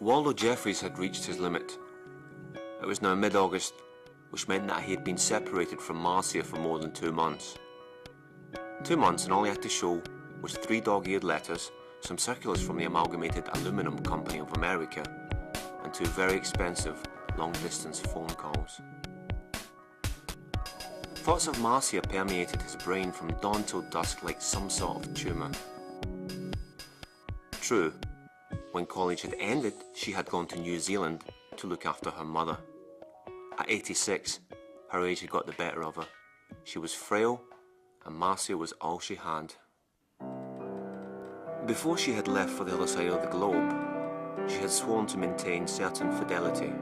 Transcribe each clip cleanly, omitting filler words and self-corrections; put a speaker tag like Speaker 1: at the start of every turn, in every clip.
Speaker 1: Waldo Jeffries had reached his limit. It was now mid-August, which meant that he had been separated from Marcia for more than 2 months. 2 months, and all he had to show was 3 dog-eared letters, some circulars from the Amalgamated Aluminum Company of America, and 2 very expensive long-distance phone calls. Thoughts of Marcia permeated his brain from dawn till dusk like some sort of tumour. True, when college had ended, she had gone to New Zealand to look after her mother. At 86, her age had got the better of her. She was frail, and Marcia was all she had. Before she had left for the other side of the globe, she had sworn to maintain certain fidelity.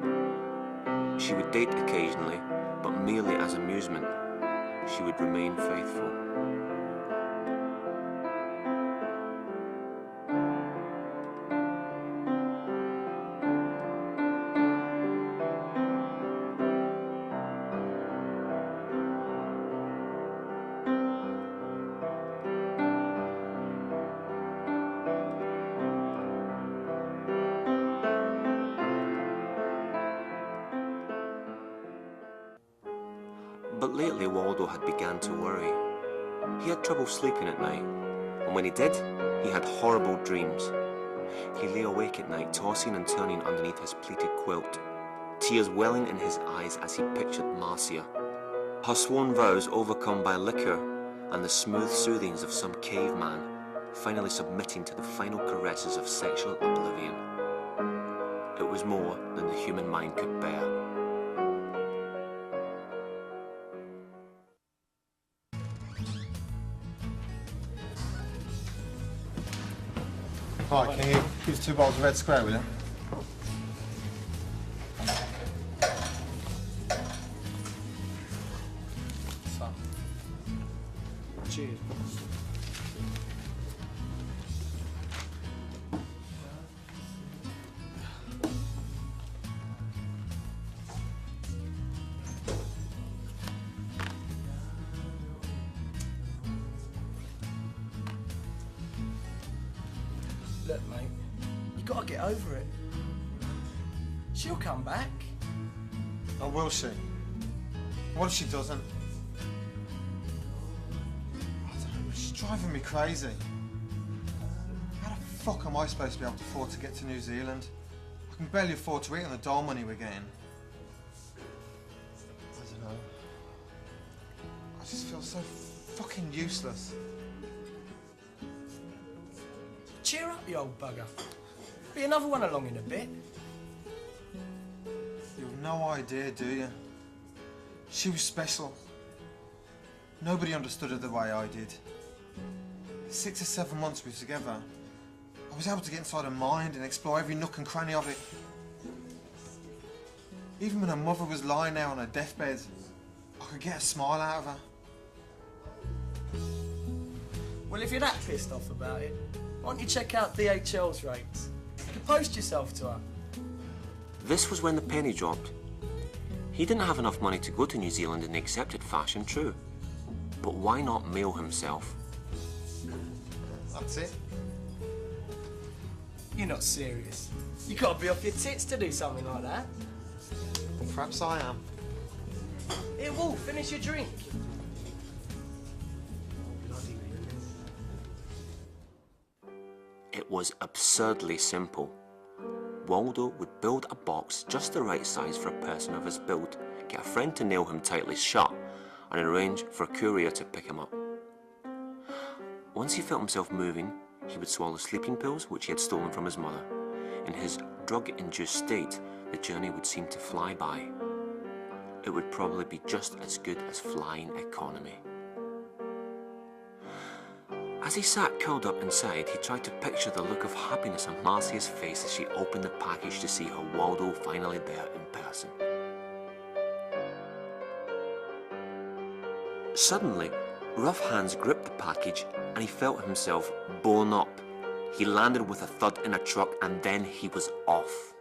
Speaker 1: She would date occasionally, but merely as amusement. She would remain faithful. But lately Waldo had begun to worry. He had trouble sleeping at night, and when he did, he had horrible dreams. He lay awake at night, tossing and turning underneath his pleated quilt, tears welling in his eyes as he pictured Marcia, her sworn vows overcome by liquor and the smooth soothings of some caveman, finally submitting to the final caresses of sexual oblivion. It was more than the human mind could bear.
Speaker 2: Right, can you give us 2 bottles of Red Square, will you?
Speaker 3: Cheers. Look, mate, you gotta get over it. She'll come back.
Speaker 2: Oh, will she? What if she doesn't? I don't know, she's driving me crazy. How the fuck am I supposed to be able to afford to get to New Zealand? I can barely afford to eat on the dole money we're getting. I don't know. I just feel so fucking useless.
Speaker 3: Cheer up, you old bugger. Be another one along in a bit.
Speaker 2: You've no idea, do you? She was special. Nobody understood her the way I did. The 6 or 7 months we were together, I was able to get inside her mind and explore every nook and cranny of it. Even when her mother was lying there on her deathbed, I could get a smile out of her.
Speaker 3: Well, if you're that pissed off about it, why don't you check out DHL's rates? You can post yourself to her.
Speaker 1: This was when the penny dropped. He didn't have enough money to go to New Zealand in the accepted fashion, true. But why not mail himself?
Speaker 2: That's it.
Speaker 3: You're not serious. You gotta be off your tits to do something like that.
Speaker 2: Well, perhaps I am.
Speaker 3: Here, Wolf, finish your drink.
Speaker 1: It was absurdly simple. Waldo would build a box just the right size for a person of his build, get a friend to nail him tightly shut, and arrange for a courier to pick him up. Once he felt himself moving, he would swallow sleeping pills which he had stolen from his mother. In his drug-induced state, the journey would seem to fly by. It would probably be just as good as flying economy. As he sat curled up inside, he tried to picture the look of happiness on Marcia's face as she opened the package to see her Waldo finally there in person. Suddenly, rough hands gripped the package and he felt himself blown up. He landed with a thud in a truck and then he was off.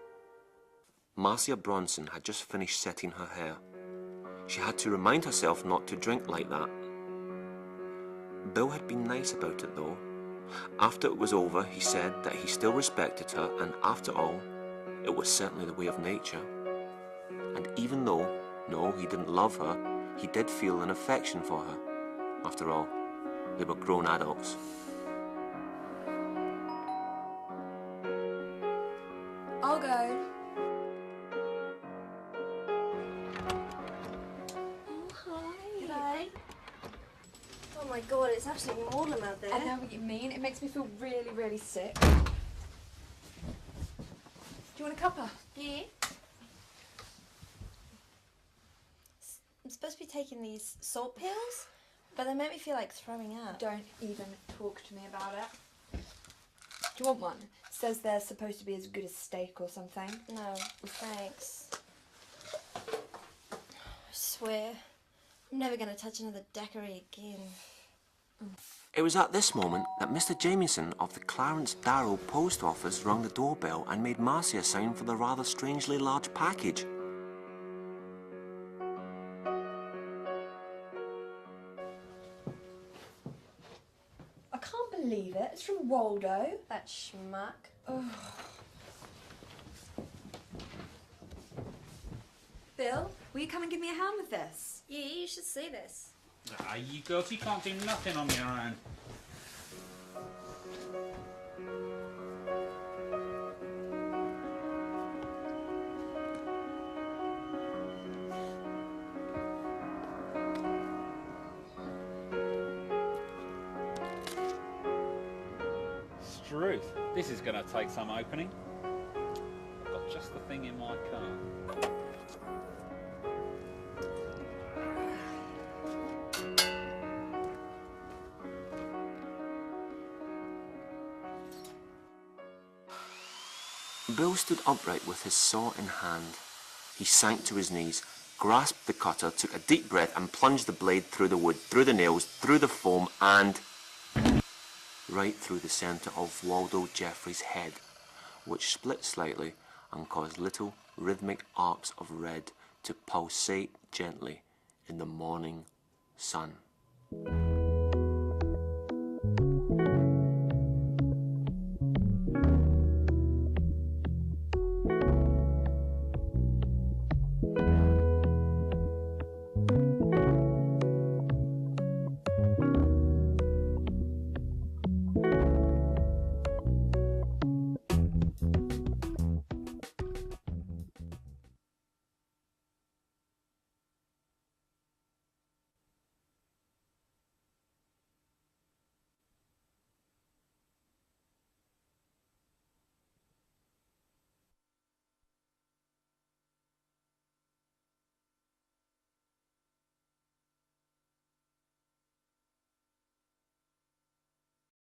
Speaker 1: Marcia Bronson had just finished setting her hair. She had to remind herself not to drink like that. Bill had been nice about it though. After it was over, he said that he still respected her and after all, It was certainly the way of nature. And even though, no, he didn't love her, he did feel an affection for her. After all, they were grown adults.
Speaker 4: I'll go.
Speaker 5: Hi. Oh my god, it's absolutely maudlin out there.
Speaker 4: I know what you mean. It makes me feel really, really sick. Do you want a cuppa?
Speaker 5: Yeah. I'm supposed to be taking these salt pills, but they make me feel like throwing up.
Speaker 4: Don't even talk to me about it. Do you want one? It says they're supposed to be as good as steak or something.
Speaker 5: No, thanks. I swear, I'm never going to touch another daiquiri again.
Speaker 1: It was at this moment that Mr. Jamieson of the Clarence Darrow post office rung the doorbell and made Marcy a sign for the rather strangely large package.
Speaker 4: I can't believe it. It's from Waldo.
Speaker 5: That schmuck.
Speaker 4: Oh. Bill, will you come and give me a hand with this?
Speaker 5: Yeah, you should see this.
Speaker 6: Ah, you girls, you can't do nothing on your own. Struth, this is going to take some opening. I've got just the thing in my car.
Speaker 1: Bill stood upright with his saw in hand. He sank to his knees, grasped the cutter, took a deep breath and plunged the blade through the wood, through the nails, through the foam and right through the centre of Waldo Jeffrey's head, which split slightly and caused little rhythmic arcs of red to pulsate gently in the morning sun.